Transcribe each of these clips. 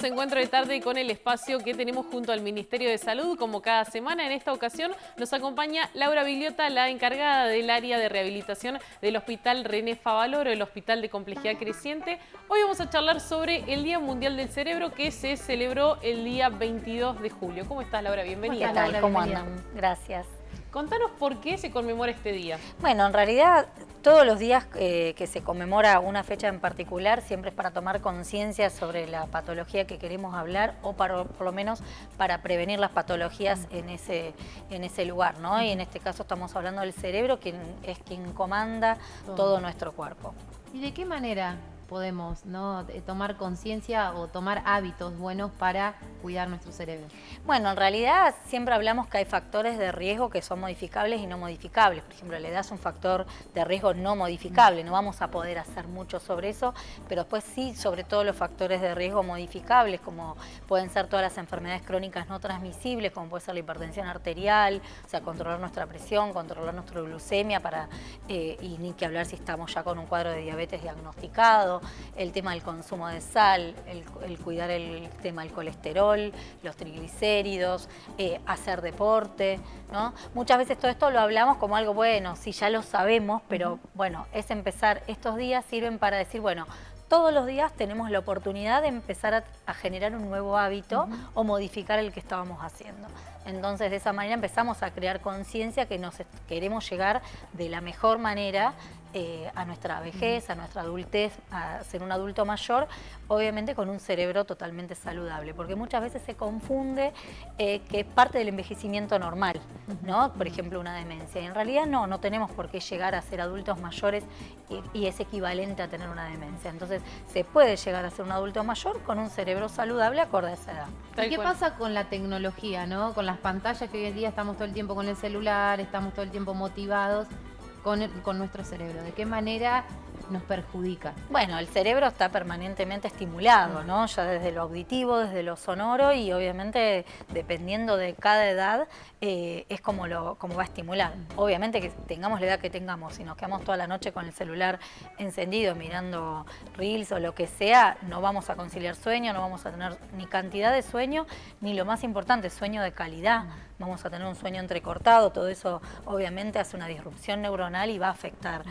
Hacemos encuentro de tarde con el espacio que tenemos junto al Ministerio de Salud, como cada semana. En esta ocasión nos acompaña Laura Bigliota, la encargada del área de rehabilitación del Hospital René Favaloro, el Hospital de Complejidad Creciente. Hoy vamos a charlar sobre el Día Mundial del Cerebro, que se celebró el día 22 de julio. ¿Cómo estás, Laura? Bienvenida. ¿Qué tal? Laura, ¿Cómo bienvenida. andan? Gracias. Contanos por qué se conmemora este día. Bueno, en realidad todos los días que se conmemora una fecha en particular siempre es para tomar conciencia sobre la patología que queremos hablar o por lo menos para prevenir las patologías en ese lugar, ¿no? Y en este caso estamos hablando del cerebro, quien es quien comanda todo nuestro cuerpo. ¿Y de qué manera podemos tomar conciencia o tomar hábitos buenos para cuidar nuestro cerebro? Bueno, en realidad siempre hablamos que hay factores de riesgo que son modificables y no modificables. Por ejemplo, la edad es un factor de riesgo no modificable, no vamos a poder hacer mucho sobre eso, pero después sí, sobre todo los factores de riesgo modificables, como pueden ser todas las enfermedades crónicas no transmisibles, como puede ser la hipertensión arterial, o sea, controlar nuestra presión, controlar nuestra glucemia, y ni que hablar si estamos ya con un cuadro de diabetes diagnosticado, el tema del consumo de sal, el cuidar el tema del colesterol, los triglicéridos, hacer deporte, ¿no? Muchas veces todo esto lo hablamos como algo bueno, sí, ya lo sabemos, pero bueno, es empezar, estos días sirven para decir, bueno, todos los días tenemos la oportunidad de empezar a generar un nuevo hábito o modificar el que estábamos haciendo. Entonces, de esa manera empezamos a crear conciencia que nos queremos llegar de la mejor manera a nuestra vejez, a nuestra adultez, a ser un adulto mayor, obviamente con un cerebro totalmente saludable, porque muchas veces se confunde que es parte del envejecimiento normal, ¿no? Por ejemplo, una demencia. Y en realidad no tenemos por qué llegar a ser adultos mayores y es equivalente a tener una demencia. Entonces, se puede llegar a ser un adulto mayor con un cerebro saludable acorde a esa edad. ¿Y qué pasa con la tecnología, ¿no? Con las pantallas, que hoy en día estamos todo el tiempo con el celular, estamos todo el tiempo motivados con nuestro cerebro? ¿De qué manera nos perjudica? Bueno, el cerebro está permanentemente estimulado, ¿no? Ya desde lo auditivo, desde lo sonoro y obviamente dependiendo de cada edad es como va a estimular. Obviamente que tengamos la edad que tengamos, si nos quedamos toda la noche con el celular encendido mirando reels o lo que sea, no vamos a conciliar sueño, no vamos a tener ni cantidad de sueño, ni lo más importante, sueño de calidad. Vamos a tener un sueño entrecortado, todo eso obviamente hace una disrupción neuronal y va a afectar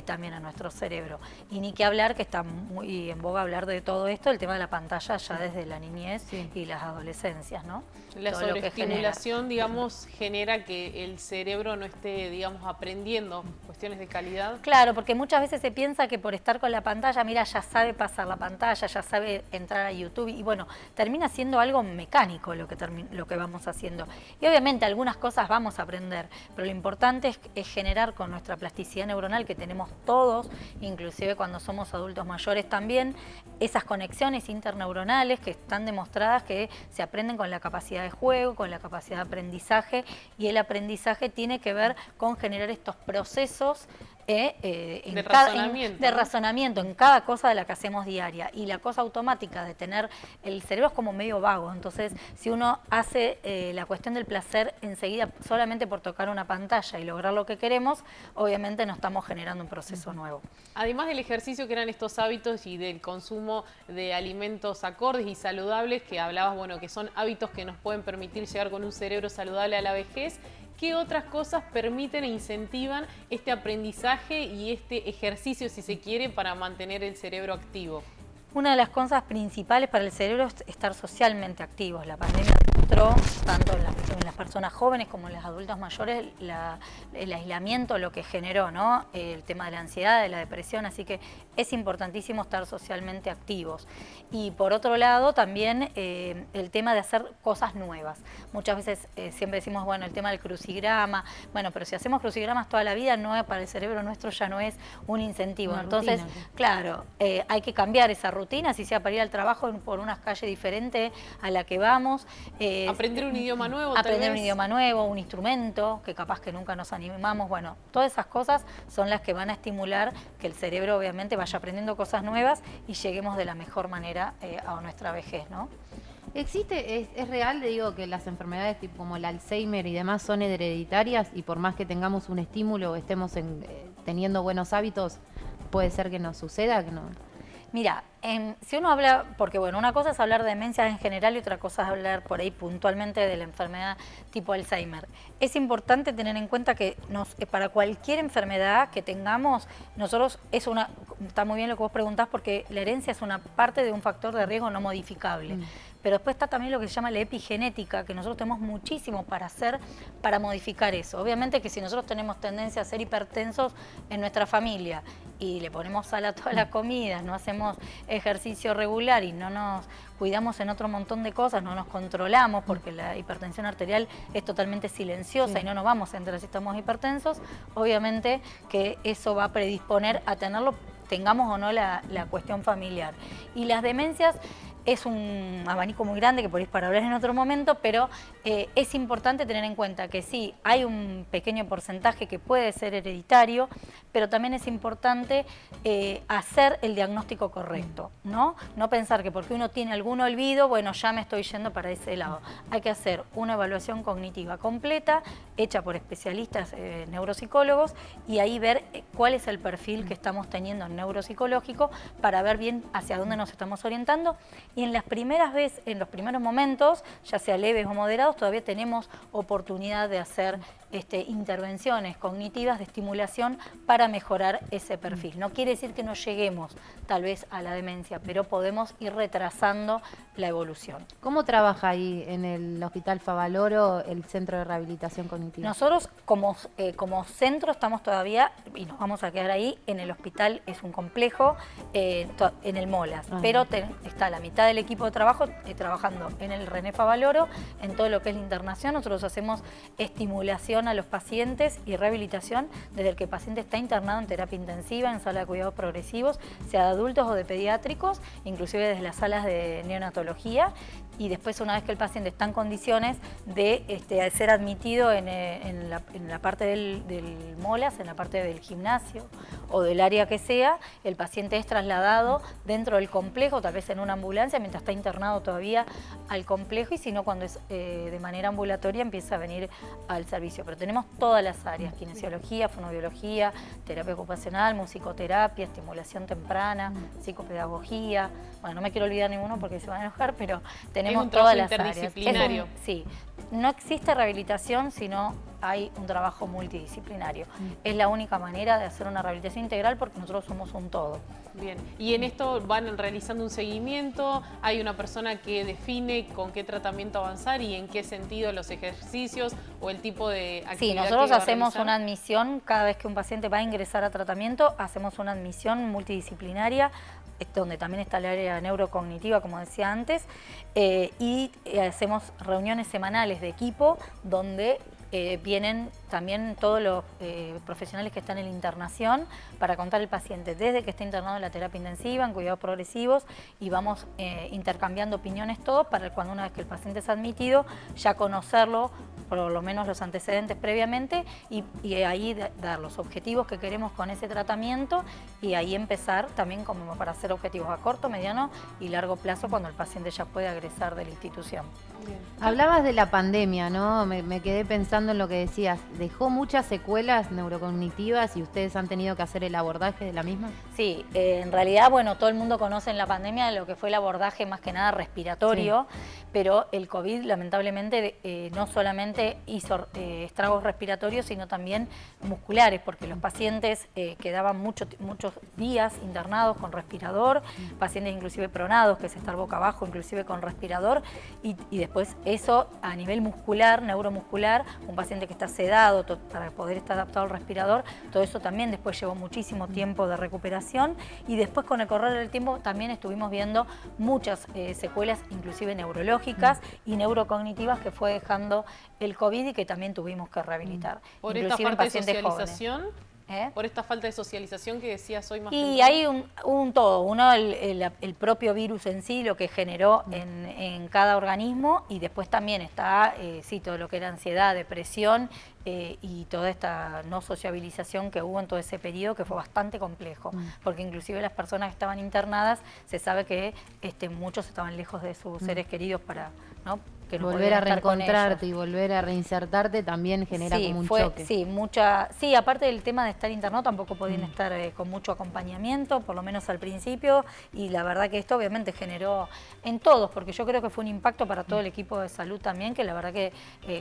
también a nuestro cerebro. Y ni que hablar, que está muy en boga hablar de todo esto, el tema de la pantalla ya desde la niñez y las adolescencias, ¿no? La todo sobreestimulación, digamos, genera que el cerebro no esté, digamos, aprendiendo cuestiones de calidad. Claro, porque muchas veces se piensa que por estar con la pantalla, mira, ya sabe pasar la pantalla, ya sabe entrar a YouTube y bueno, termina siendo algo mecánico lo que vamos haciendo. Y obviamente algunas cosas vamos a aprender, pero lo importante es generar con nuestra plasticidad neuronal que tenemos todos, inclusive cuando somos adultos mayores también, esas conexiones interneuronales que están demostradas que se aprenden con la capacidad de juego, con la capacidad de aprendizaje, y el aprendizaje tiene que ver con generar estos procesos de razonamiento en cada cosa de la que hacemos diaria. Y la cosa automática de tener el cerebro es como medio vago, entonces si uno hace la cuestión del placer enseguida solamente por tocar una pantalla y lograr lo que queremos, obviamente no estamos generando un proceso nuevo. Además del ejercicio que eran estos hábitos y del consumo de alimentos acordes y saludables que hablabas, bueno, que son hábitos que nos pueden permitir llegar con un cerebro saludable a la vejez, ¿qué otras cosas permiten e incentivan este aprendizaje y este ejercicio, si se quiere, para mantener el cerebro activo? Una de las cosas principales para el cerebro es estar socialmente activos. La pandemia demostró, tanto en las personas jóvenes como en los adultos mayores, el aislamiento, lo que generó, ¿no? El tema de la ansiedad, de la depresión, así que es importantísimo estar socialmente activos. Y por otro lado, también el tema de hacer cosas nuevas. Muchas veces siempre decimos, bueno, el tema del crucigrama, bueno, pero si hacemos crucigramas toda la vida, para el cerebro nuestro ya no es un incentivo. Una Entonces, rutina. claro, hay que cambiar esa rutina, si sea para ir al trabajo por unas calles diferentes a la que vamos. Aprender un idioma nuevo, aprender un idioma nuevo, un instrumento, que capaz que nunca nos animamos. Bueno, todas esas cosas son las que van a estimular que el cerebro obviamente vaya aprendiendo cosas nuevas y lleguemos de la mejor manera a nuestra vejez, ¿no? Es real, digo, que las enfermedades tipo como el Alzheimer y demás son hereditarias y por más que tengamos un estímulo o estemos teniendo buenos hábitos, puede ser que nos suceda, que no. Mira, si uno habla, porque bueno, una cosa es hablar de demencias en general y otra cosa es hablar por ahí puntualmente de la enfermedad tipo Alzheimer. Es importante tener en cuenta que para cualquier enfermedad que tengamos, nosotros está muy bien lo que vos preguntás porque la herencia es una parte de un factor de riesgo no modificable. Pero después está también lo que se llama la epigenética, que nosotros tenemos muchísimo para hacer, para modificar eso. Obviamente que si nosotros tenemos tendencia a ser hipertensos en nuestra familia y le ponemos sal a todas las comidas, no hacemos ejercicio regular y no nos cuidamos en otro montón de cosas, no nos controlamos porque la hipertensión arterial es totalmente silenciosa y no nos vamos a enterar si estamos hipertensos, obviamente que eso va a predisponer a tenerlo, tengamos o no la cuestión familiar. Y las demencias es un abanico muy grande que podéis para hablar en otro momento, pero es importante tener en cuenta que sí, hay un pequeño porcentaje que puede ser hereditario, pero también es importante hacer el diagnóstico correcto, ¿no? No pensar que porque uno tiene algún olvido, bueno, ya me estoy yendo para ese lado. Hay que hacer una evaluación cognitiva completa, hecha por especialistas neuropsicólogos, y ahí ver cuál es el perfil que estamos teniendo en neuropsicológico para ver bien hacia dónde nos estamos orientando. Y en las primeras veces, en los primeros momentos, ya sea leves o moderados, todavía tenemos oportunidad de hacer intervenciones cognitivas de estimulación para mejorar ese perfil. No quiere decir que no lleguemos tal vez a la demencia, pero podemos ir retrasando la evolución. ¿Cómo trabaja ahí en el Hospital Favaloro el Centro de Rehabilitación Cognitiva? Nosotros como centro estamos todavía, y nos vamos a quedar ahí, en el hospital es un complejo, en el Molas, pero está la mitad del equipo de trabajo trabajando en el René Favaloro, en todo lo que es la internación. Nosotros hacemos estimulación a los pacientes y rehabilitación desde el que el paciente está internado en terapia intensiva, en sala de cuidados progresivos, sea de adultos o de pediátricos, inclusive desde las salas de neonatología, y después una vez que el paciente está en condiciones de ser admitido en la parte del Molas, en la parte del gimnasio o del área que sea, el paciente es trasladado dentro del complejo, tal vez en una ambulancia, mientras está internado todavía al complejo, y si no, cuando es de manera ambulatoria empieza a venir al servicio. Pero tenemos todas las áreas: kinesiología, fonoaudiología, terapia ocupacional, musicoterapia, estimulación temprana, psicopedagogía. Bueno, no me quiero olvidar ninguno porque se van a enojar, pero tenemos todas las áreas. Interdisciplinario. Sí, no existe rehabilitación si no hay un trabajo multidisciplinario. Es la única manera de hacer una rehabilitación integral porque nosotros somos un todo. Bien, y en esto van realizando un seguimiento, hay una persona que define con qué tratamiento avanzar y en qué sentido los ejercicios o el tipo de actividad. Sí, nosotros hacemos una admisión, cada vez que un paciente va a ingresar a tratamiento, hacemos una admisión multidisciplinaria, donde también está el área neurocognitiva, como decía antes, y hacemos reuniones semanales de equipo donde vienen también todos los profesionales que están en la internación para contar el paciente desde que está internado en la terapia intensiva, en cuidados progresivos, y vamos intercambiando opiniones todos para cuando una vez que el paciente es admitido ya conocerlo, por lo menos los antecedentes previamente, y ahí dar los objetivos que queremos con ese tratamiento, y ahí empezar también como para hacer objetivos a corto, mediano y largo plazo cuando el paciente ya puede egresar de la institución. Bien. Hablabas de la pandemia, ¿no? Me quedé pensando en lo que decías. ¿Dejó muchas secuelas neurocognitivas y ustedes han tenido que hacer el abordaje de la misma? Sí, en realidad, bueno, todo el mundo conoce en la pandemia lo que fue el abordaje más que nada respiratorio, pero el COVID lamentablemente no solamente hizo estragos respiratorios, sino también musculares, porque los pacientes quedaban muchos días internados con respirador, pacientes inclusive pronados, que es estar boca abajo, inclusive con respirador, y después eso a nivel muscular, neuromuscular, un paciente que está sedado para poder estar adaptado al respirador, todo eso también después llevó muchísimo tiempo de recuperación, y después con el correr del tiempo también estuvimos viendo muchas secuelas, inclusive neurológicas y neurocognitivas, que fue dejando el COVID y que también tuvimos que rehabilitar. Por esta falta de socialización, por esta falta de socialización que decías hoy más temprano. Y hay un todo, uno el propio virus en sí, lo que generó en cada organismo, y después también está sí, todo lo que era ansiedad, depresión, y toda esta no sociabilización que hubo en todo ese periodo, que fue bastante complejo, porque inclusive las personas que estaban internadas, se sabe que muchos estaban lejos de sus seres queridos para, ¿no?, que no volver a podían estar con reencontrarte ellos. y volver a reinsertarte también genera como un choque. Sí, aparte del tema de estar internado tampoco podían estar con mucho acompañamiento, por lo menos al principio, y la verdad que esto obviamente generó en todos, porque yo creo que fue un impacto para todo el equipo de salud también, que la verdad que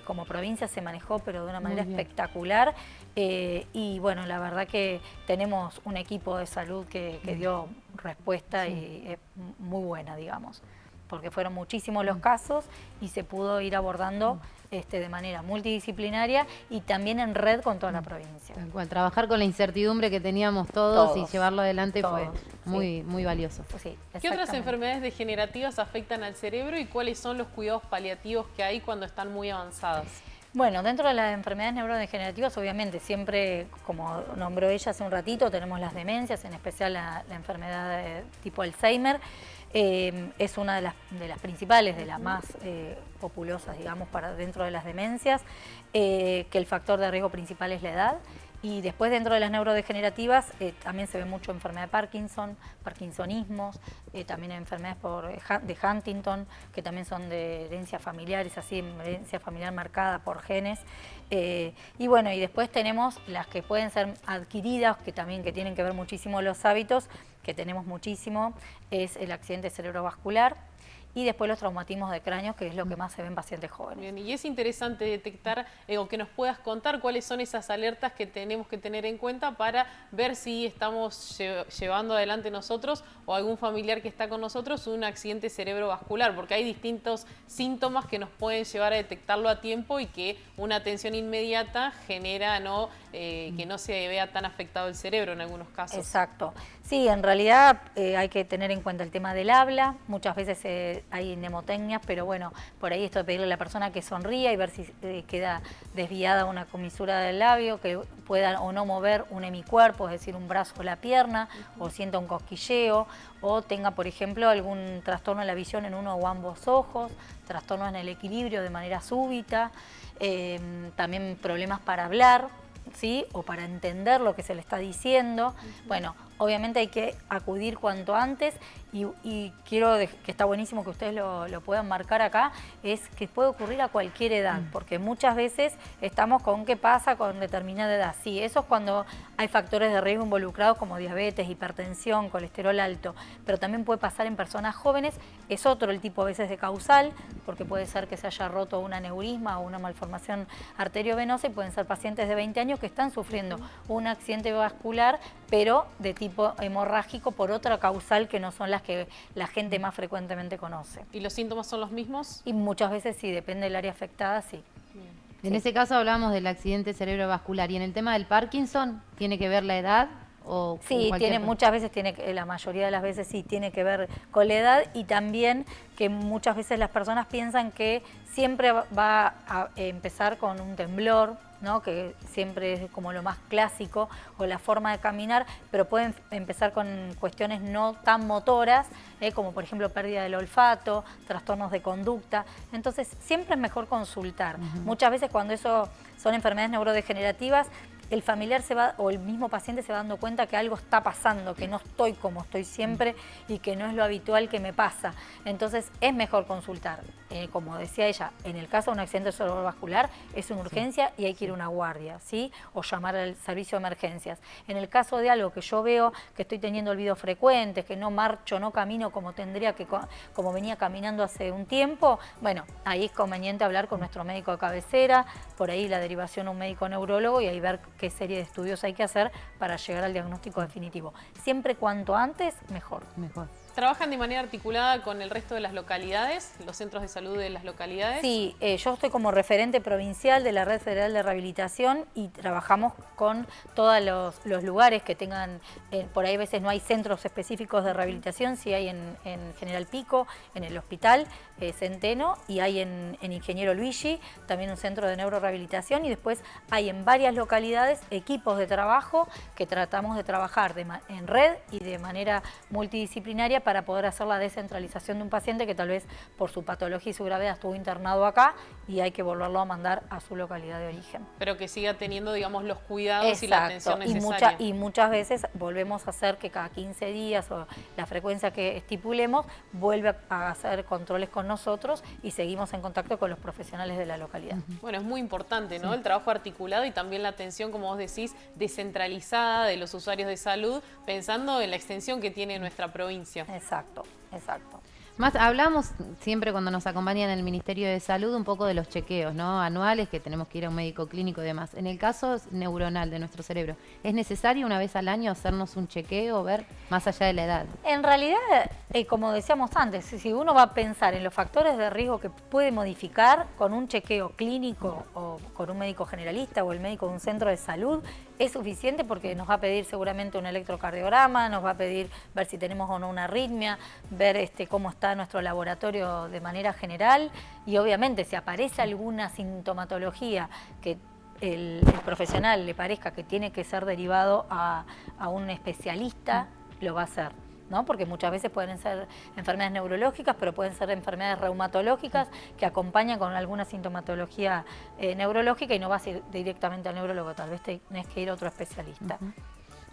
como provincia se manejó pero de una manera espectacular, y bueno, la verdad que tenemos un equipo de salud que dio respuesta y es muy buena, digamos, porque fueron muchísimos los casos y se pudo ir abordando de manera multidisciplinaria y también en red con toda la provincia. Tal cual, trabajar con la incertidumbre que teníamos todos y llevarlo adelante fue muy valioso. Sí, ¿Qué otras enfermedades degenerativas afectan al cerebro y cuáles son los cuidados paliativos que hay cuando están muy avanzadas? Bueno, dentro de las enfermedades neurodegenerativas, obviamente, siempre, como nombró ella hace un ratito, tenemos las demencias, en especial la enfermedad de tipo Alzheimer. Es una de las principales, de las más populosas, digamos, para dentro de las demencias, que el factor de riesgo principal es la edad. Y después dentro de las neurodegenerativas también se ve mucho enfermedad de Parkinson, parkinsonismos, también enfermedades de Huntington, que también son de herencia familiar, es así, herencia familiar marcada por genes. Y bueno, y después tenemos las que pueden ser adquiridas, que tienen que ver muchísimo los hábitos, que tenemos muchísimo, es el accidente cerebrovascular. Y después los traumatismos de cráneo, que es lo que más se ve en pacientes jóvenes. Bien, y es interesante detectar o que nos puedas contar cuáles son esas alertas que tenemos que tener en cuenta para ver si estamos llevando adelante nosotros o algún familiar que está con nosotros un accidente cerebrovascular, porque hay distintos síntomas que nos pueden llevar a detectarlo a tiempo y que una atención inmediata genera que no se vea tan afectado el cerebro en algunos casos. Exacto. Sí, en realidad hay que tener en cuenta el tema del habla. Muchas veces hay mnemotecnias, pero bueno, por ahí esto de pedirle a la persona que sonría y ver si queda desviada una comisura del labio, que pueda o no mover un hemicuerpo, es decir, un brazo o la pierna, o sienta un cosquilleo, o tenga, por ejemplo, algún trastorno en la visión en uno o ambos ojos, trastornos en el equilibrio de manera súbita, también problemas para hablar, ¿sí? O para entender lo que se le está diciendo. Bueno, obviamente hay que acudir cuanto antes y quiero que está buenísimo que ustedes lo puedan marcar acá, es que puede ocurrir a cualquier edad, porque muchas veces estamos con qué pasa con determinada edad. Sí, eso es cuando hay factores de riesgo involucrados como diabetes, hipertensión, colesterol alto, pero también puede pasar en personas jóvenes, es otro el tipo a veces de causal, porque puede ser que se haya roto un aneurisma o una malformación arteriovenosa y pueden ser pacientes de 20 años que están sufriendo un accidente vascular, pero de tipo hemorrágico por otra causal que no son las que la gente más frecuentemente conoce. ¿Y los síntomas son los mismos? Y muchas veces sí, depende del área afectada, sí. Bien. En ese caso hablamos del accidente cerebrovascular. ¿Y en el tema del Parkinson tiene que ver la edad? O sí, muchas veces la mayoría de las veces sí tiene que ver con la edad y también que muchas veces las personas piensan que siempre va a empezar con un temblor, ¿no? Que siempre es como lo más clásico, o la forma de caminar, pero pueden empezar con cuestiones no tan motoras, como por ejemplo pérdida del olfato, trastornos de conducta. Entonces siempre es mejor consultar. Muchas veces cuando eso son enfermedades neurodegenerativas, el familiar o el mismo paciente se va dando cuenta que algo está pasando, que no estoy como estoy siempre y que no es lo habitual que me pasa. Entonces es mejor consultar. Como decía ella, en el caso de un accidente cerebrovascular es una urgencia y hay que ir a una guardia, ¿sí? O llamar al servicio de emergencias. En el caso de algo que yo veo que estoy teniendo olvidos frecuentes, que no marcho, no camino como como venía caminando hace un tiempo, bueno, ahí es conveniente hablar con nuestro médico de cabecera, por ahí la derivación a un médico neurólogo y ahí ver qué serie de estudios hay que hacer para llegar al diagnóstico definitivo. Siempre cuanto antes, mejor. ¿Trabajan de manera articulada con el resto de las localidades, los centros de salud de las localidades? Sí, yo estoy como referente provincial de la Red Federal de Rehabilitación y trabajamos con todos los lugares que tengan, por ahí a veces no hay centros específicos de rehabilitación, sí hay en General Pico, en el hospital Centeno, y hay en Ingeniero Luigi, también un centro de neurorehabilitación, y después hay en varias localidades equipos de trabajo que tratamos de trabajar en red y de manera multidisciplinaria para poder hacer la descentralización de un paciente que tal vez por su patología y su gravedad estuvo internado acá y hay que volverlo a mandar a su localidad de origen. Pero que siga teniendo, digamos, los cuidados y la atención necesaria. Y muchas veces volvemos a hacer que cada 15 días o la frecuencia que estipulemos vuelve a hacer controles con nosotros y seguimos en contacto con los profesionales de la localidad. Bueno, es muy importante, ¿no? El trabajo articulado y también la atención, como vos decís, descentralizada de los usuarios de salud, pensando en la extensión que tiene nuestra provincia. Exacto, exacto. Más hablamos siempre cuando nos acompañan en el Ministerio de Salud un poco de los chequeos, ¿no? Anuales, que tenemos que ir a un médico clínico y demás. En el caso neuronal de nuestro cerebro, ¿es necesario una vez al año hacernos un chequeo, ver más allá de la edad? En realidad, como decíamos antes, si uno va a pensar en los factores de riesgo que puede modificar con un chequeo clínico o con un médico generalista o el médico de un centro de salud, es suficiente porque nos va a pedir seguramente un electrocardiograma, nos va a pedir ver si tenemos o no una arritmia, ver cómo está nuestro laboratorio de manera general y obviamente si aparece alguna sintomatología que el profesional le parezca que tiene que ser derivado a un especialista, lo va a hacer, ¿no? Porque muchas veces pueden ser enfermedades neurológicas, pero pueden ser enfermedades reumatológicas que acompañan con alguna sintomatología neurológica y no vas a ir directamente al neurólogo, tal vez tenés que ir a otro especialista.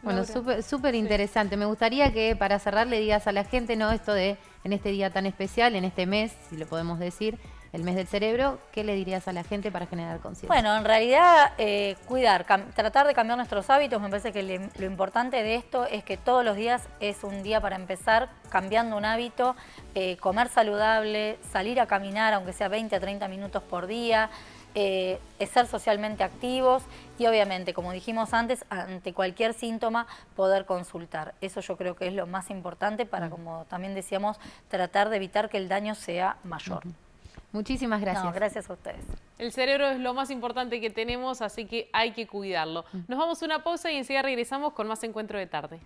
Bueno, súper interesante. Me gustaría que para cerrar le digas a la gente, ¿no? Esto de en este día tan especial, en este mes, si lo podemos decir, el mes del cerebro, ¿qué le dirías a la gente para generar conciencia? Bueno, en realidad tratar de cambiar nuestros hábitos. Me parece que lo importante de esto es que todos los días es un día para empezar cambiando un hábito, comer saludable, salir a caminar aunque sea 20 a 30 minutos por día, ser socialmente activos y obviamente, como dijimos antes, ante cualquier síntoma poder consultar. Eso yo creo que es lo más importante para, como también decíamos, tratar de evitar que el daño sea mayor. Muchísimas gracias. No, gracias a ustedes. El cerebro es lo más importante que tenemos, así que hay que cuidarlo. Nos vamos a una pausa y enseguida regresamos con más Encuentro de Tarde.